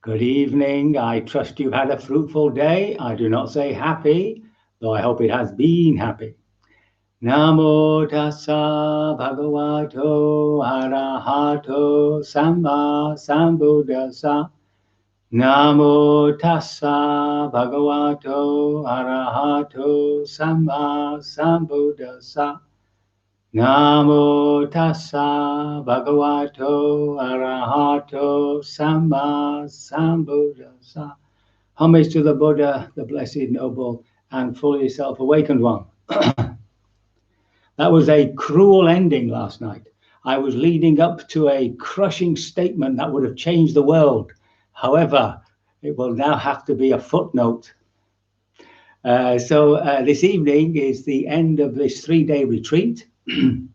Good evening. I trust you've had a fruitful day. I do not say happy, though I hope it has been happy. Namo tassa bhagavato arahato samma sambuddhassa. Namo tassa bhagavato arahato samma sambuddhassa. Namo tassa bhagavato arahato samma sambuddhassa. Homage to the Buddha, the blessed, noble, and fully self-awakened one. That was a cruel ending last night. I was leading up to a crushing statement that would have changed the world. However, it will now have to be a footnote. So this evening is the end of this 3-day retreat. And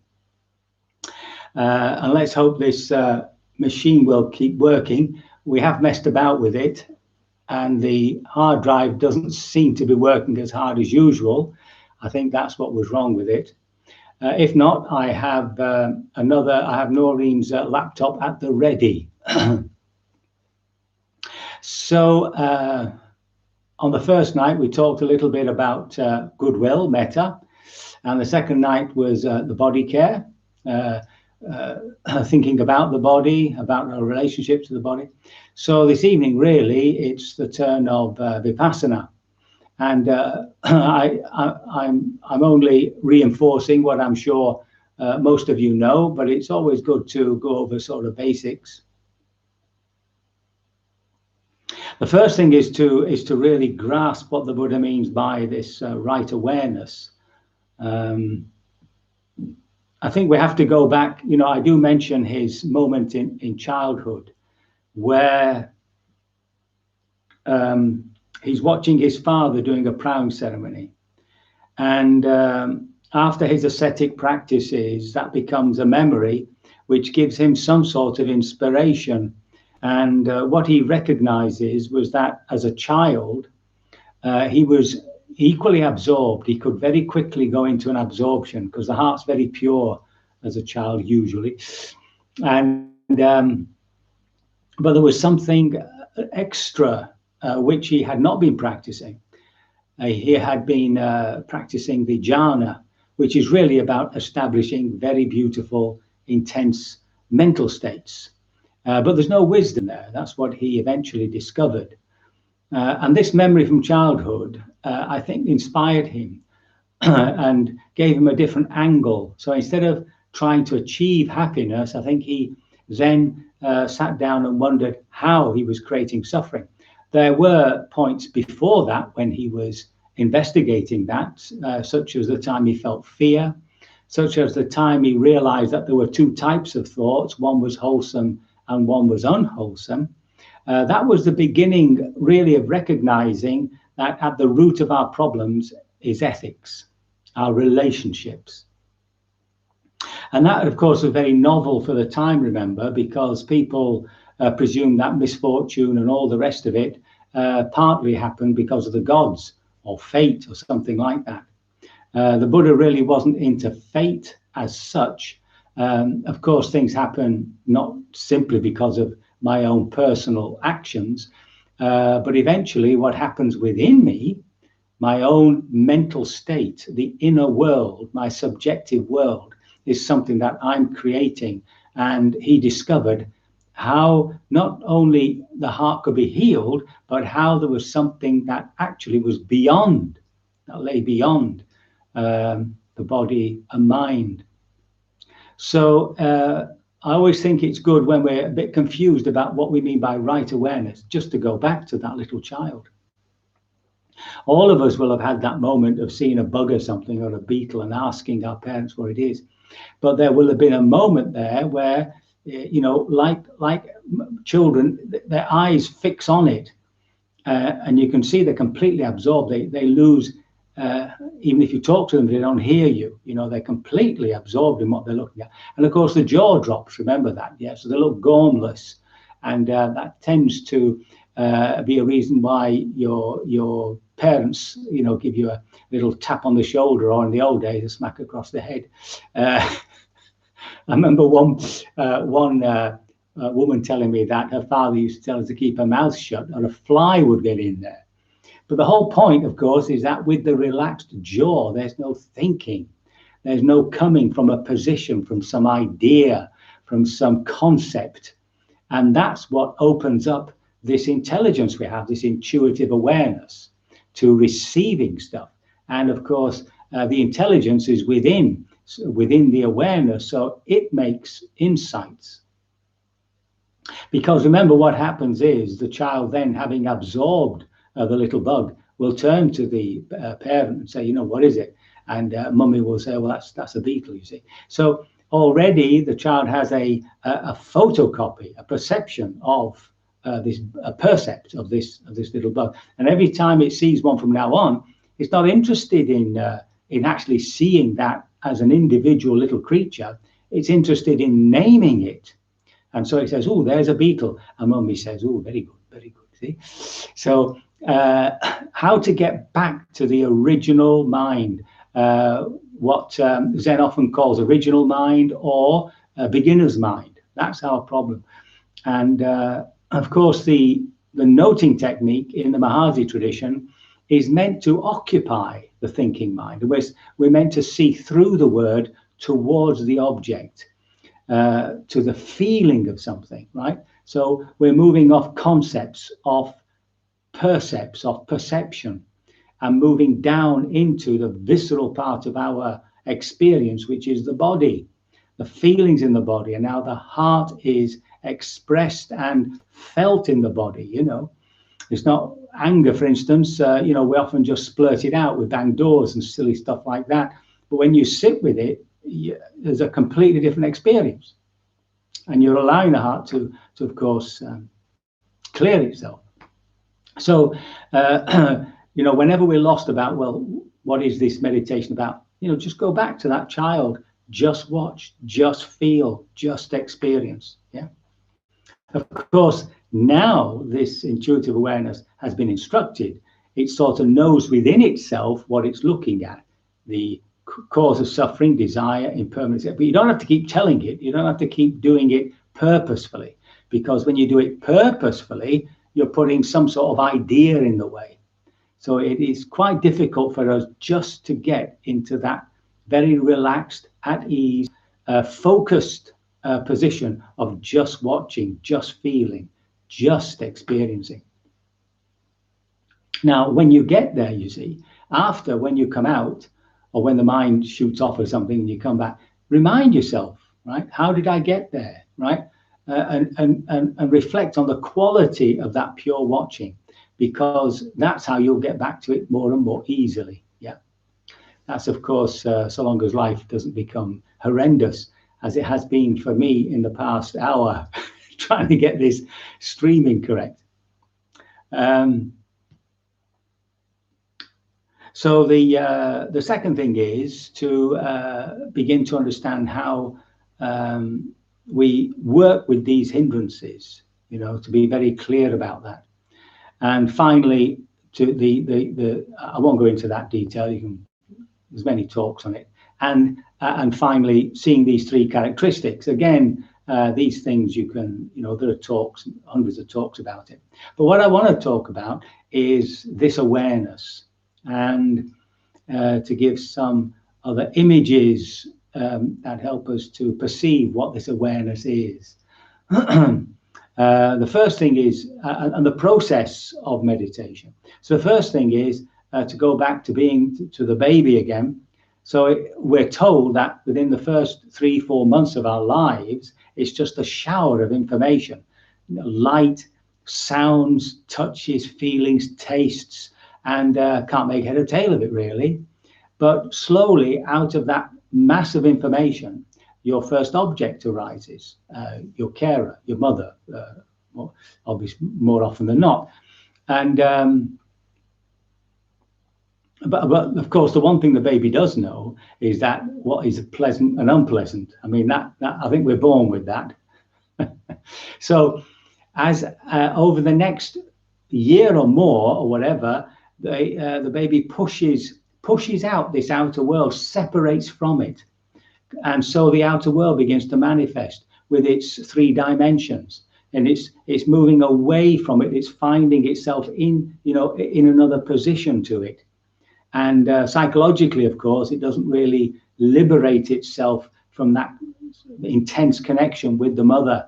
let's hope this machine will keep working. We have messed about with it, and the hard drive doesn't seem to be working as hard as usual. I think that's what was wrong with it. If not, I have Noreen's laptop at the ready. So on the first night, we talked a little bit about goodwill, metta, and the second night was the body care, thinking about the body, about our relationship to the body. So this evening, really, it's the turn of vipassana. And I'm only reinforcing what I'm sure most of you know, but it's always good to go over sort of basics. The first thing is to really grasp what the Buddha means by this right awareness. I think we have to go back. You know, I do mention his moment in childhood where he's watching his father doing a prouang ceremony. And after his ascetic practices, that becomes a memory which gives him some sort of inspiration. And what he recognizes was that as a child, he was equally absorbed. He could very quickly go into an absorption because the heart's very pure as a child usually. And but there was something extra which he had not been practicing. He had been practicing the jhana, which is really about establishing very beautiful, intense mental states. But there's no wisdom there. That's what he eventually discovered. And this memory from childhood, I think, inspired him and gave him a different angle. So instead of trying to achieve happiness, I think he then sat down and wondered how he was creating suffering. There were points before that when he was investigating that, such as the time he felt fear, such as the time he realized that there were two types of thoughts. One was wholesome and one was unwholesome. That was the beginning, really, of recognizing that at the root of our problems is ethics, our relationships. And that, of course, was very novel for the time, remember, because people presume that misfortune and all the rest of it partly happened because of the gods or fate or something like that. The Buddha really wasn't into fate as such. Of course, things happen not simply because of my own personal actions, but eventually what happens within me, my own mental state, the inner world, my subjective world, is something that I'm creating. And he discovered how not only the heart could be healed, but how there was something that actually was beyond, that lay beyond the body and mind. So I always think it's good when we're a bit confused about what we mean by right awareness, just to go back to that little child. All of us will have had that moment of seeing a bug or something or a beetle and asking our parents what it is. But there will have been a moment there where, you know, like children, their eyes fix on it. And you can see they're completely absorbed. They lose, even if you talk to them, they don't hear you. You know, they're completely absorbed in what they're looking at. And of course, the jaw drops, remember that, yeah? So they look gormless. And that tends to be a reason why your parents, you know, give you a little tap on the shoulder, or in the old days, a smack across the head. I remember one a woman telling me that her father used to tell her to keep her mouth shut or a fly would get in there. But the whole point, of course, is that with the relaxed jaw, there's no thinking. There's no coming from a position, from some idea, from some concept. And that's what opens up this intelligence we have, this intuitive awareness to receiving stuff. And of course, the intelligence is within the awareness, so it makes insights. Because remember, what happens is the child then, having absorbed the little bug, will turn to the parent and say, you know, what is it? And mummy will say, well, that's a beetle, you see. So already the child has a photocopy, a perception of a percept of this little bug. And every time it sees one from now on, it's not interested in actually seeing that as an individual little creature. It's interested in naming it. And so it says, oh, there's a beetle. And mummy says, oh, very good, very good. See? So how to get back to the original mind, what Zen often calls original mind or beginner's mind. That's our problem. And of course, the noting technique in the Mahasi tradition is meant to occupy the thinking mind. We're meant to see through the word towards the object, to the feeling of something, right? So we're moving off concepts, off percepts, off perception, and moving down into the visceral part of our experience, which is the body, the feelings in the body, and how the heart is expressed and felt in the body. You know, it's not anger, for instance. You know, we often just splurt it out with bang doors and silly stuff like that. But when you sit with it, there's a completely different experience, and you're allowing the heart to of course, clear itself. So, you know, whenever we're lost about, well, what is this meditation about? You know, just go back to that child. Just watch, just feel, just experience. Yeah. Of course, now this intuitive awareness has been instructed. It sort of knows within itself what it's looking at, the cause of suffering, desire, impermanence. But you don't have to keep telling it. You don't have to keep doing it purposefully, because when you do it purposefully, you're putting some sort of idea in the way. So it is quite difficult for us just to get into that very relaxed, at ease, focused position of just watching, just feeling, just experiencing. Now, when you get there, you see, after, when you come out, or when the mind shoots off or something and you come back, remind yourself, right? How did I get there, right? And reflect on the quality of that pure watching, because that's how you'll get back to it more and more easily. Yeah, that's of course so long as life doesn't become horrendous, as it has been for me in the past hour, trying to get this streaming correct. So the second thing is to begin to understand how we work with these hindrances, you know, to be very clear about that. And finally, to the I won't go into that detail. There's many talks on it. And finally, seeing these three characteristics. Again, these things you can, you know, there are talks, hundreds of talks about it. But what I want to talk about is this awareness, and to give some other images that help us to perceive what this awareness is. The first thing is, and the process of meditation. So the first thing is to go back to being to the baby again. So we're told that within the first 3-4 months of our lives, it's just a shower of information, you know, light, sounds, touches, feelings, tastes, and can't make head or tail of it really. But slowly, out of that massive information, your first object arises, your carer, your mother, obviously more often than not. And but of course, the one thing the baby does know is that what is pleasant and unpleasant. I mean, that I think we're born with that. So as over the next year or more or whatever, the baby pushes out this outer world, separates from it. And so the outer world begins to manifest with its three dimensions, and it's moving away from it. It's finding itself in, you know, in another position to it. And psychologically, of course, it doesn't really liberate itself from that intense connection with the mother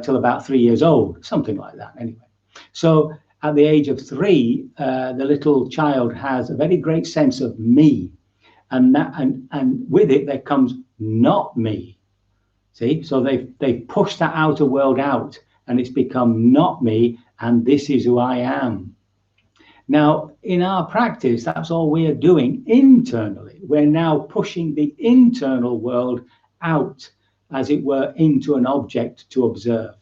till about 3 years old, something like that anyway. So at the age of 3, the little child has a very great sense of me, and with it there comes not me. See, so they push that outer world out, and it's become not me, and this is who I am. Now, in our practice, that's all we are doing internally. We're now pushing the internal world out, as it were, into an object to observe.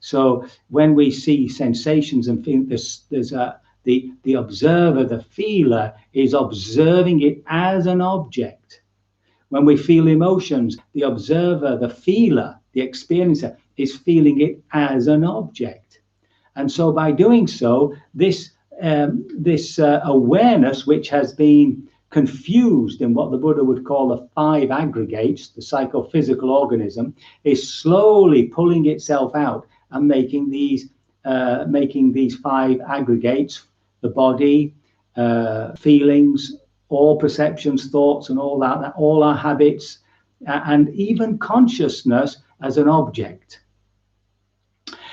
So when we see sensations and feel, the observer, the feeler, is observing it as an object. When we feel emotions, the observer, the feeler, the experiencer, is feeling it as an object. And so by doing so, this awareness, which has been confused in what the Buddha would call the 5 aggregates, the psychophysical organism, is slowly pulling itself out and making these 5 aggregates: the body, feelings, all perceptions, thoughts, and all that, all our habits, and even consciousness as an object.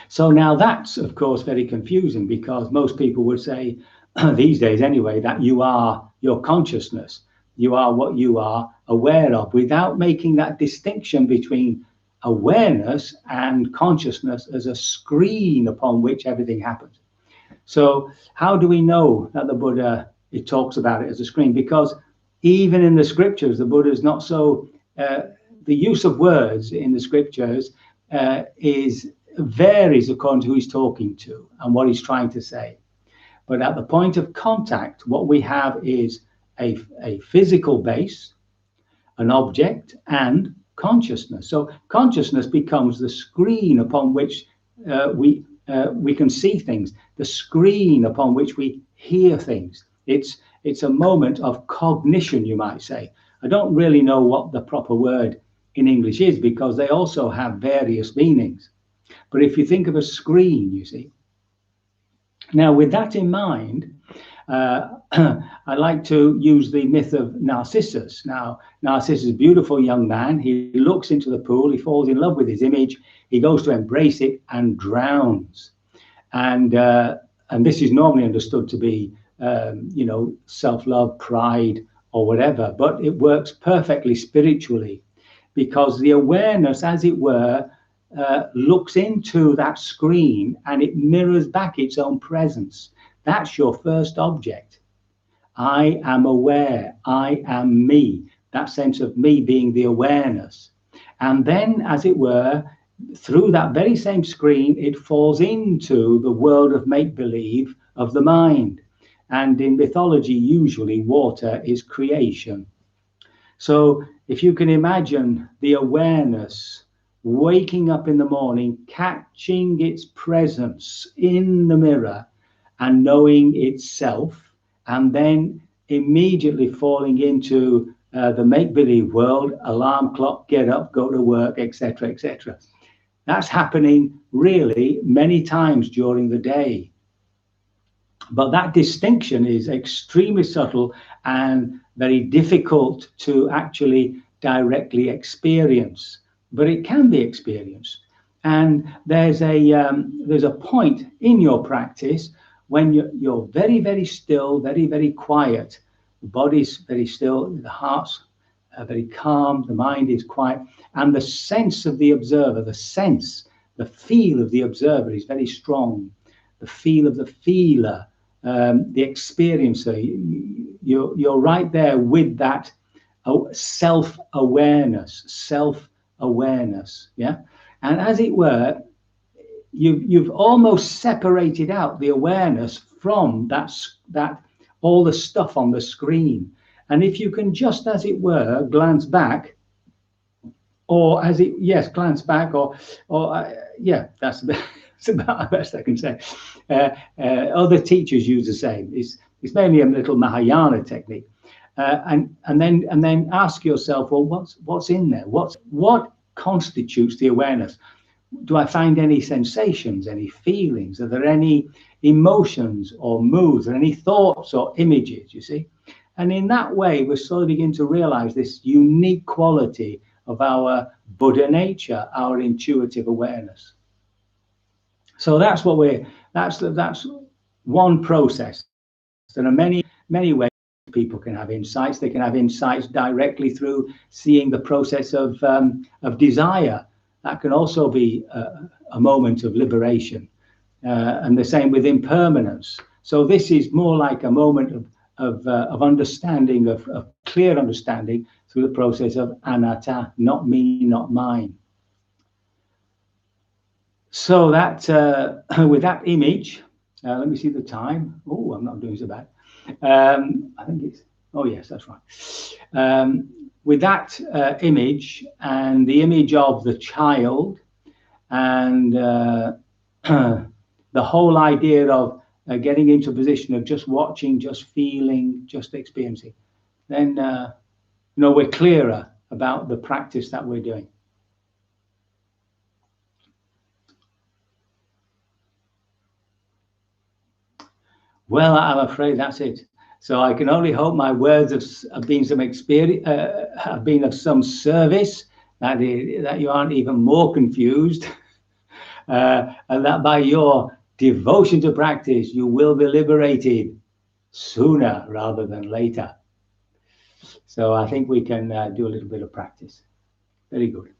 So now that's, of course, very confusing, because most people would say, these days anyway, that you are your consciousness. You are what you are aware of, without making that distinction between awareness and consciousness as a screen upon which everything happens. So how do we know that the Buddha, it talks about it as a screen? Because even in the scriptures, the Buddha is not so, the use of words in the scriptures varies according to who he's talking to and what he's trying to say. But at the point of contact, what we have is a physical base, an object, and consciousness. So consciousness becomes the screen upon which we can see things, the screen upon which we hear things. It's a moment of cognition, you might say. I don't really know what the proper word in English is, because they also have various meanings. But if you think of a screen, you see. Now, with that in mind, I like to use the myth of Narcissus. Now, Narcissus is a beautiful young man. He looks into the pool, he falls in love with his image, he goes to embrace it and drowns. And this is normally understood to be, you know, self-love, pride, or whatever, but it works perfectly spiritually, because the awareness, as it were, looks into that screen and it mirrors back its own presence. That's your first object. I am aware. I am me. That sense of me being the awareness. And then, as it were, through that very same screen, it falls into the world of make-believe of the mind. And in mythology, usually water is creation. So if you can imagine the awareness waking up in the morning, catching its presence in the mirror and knowing itself, and then immediately falling into the make-believe world, alarm clock, get up, go to work, etc., etc. That's happening really many times during the day. But that distinction is extremely subtle and very difficult to actually directly experience. But it can be experienced. And there's a point in your practice when you're very, very still, very, very quiet. The body's very still, the heart's very calm, the mind is quiet, and the sense of the observer, the feel of the observer is very strong. The feel of the feeler, the experiencer, you're right there with that self-awareness, yeah? And as it were, you've almost separated out the awareness from that all the stuff on the screen. And if you can just, as it were, glance back, or glance back, that's about the best I can say. Other teachers use the same. It's mainly a little Mahayana technique. And then ask yourself, well, what's in there? What constitutes the awareness. Do I find any sensations, any feelings? Are there any emotions or moods, or any thoughts or images, you see? And in that way, we slowly begin to realize this unique quality of our Buddha nature, our intuitive awareness. So that's one process. There are many ways people can have insights. They can have insights directly through seeing the process of desire. That can also be a moment of liberation, and the same with impermanence. So this is more like a moment of understanding, of clear understanding through the process of anatta, not me, not mine. So that with that image, let me see the time. Oh, I'm not doing so bad. I think it's, oh yes, that's right. With that image and the image of the child and the whole idea of getting into a position of just watching, just feeling, just experiencing, then we're clearer about the practice that we're doing. Well, I'm afraid that's it. So I can only hope my words have been some experience, have been of some service, that you aren't even more confused, and that by your devotion to practice, you will be liberated sooner rather than later. So I think we can do a little bit of practice. Very good.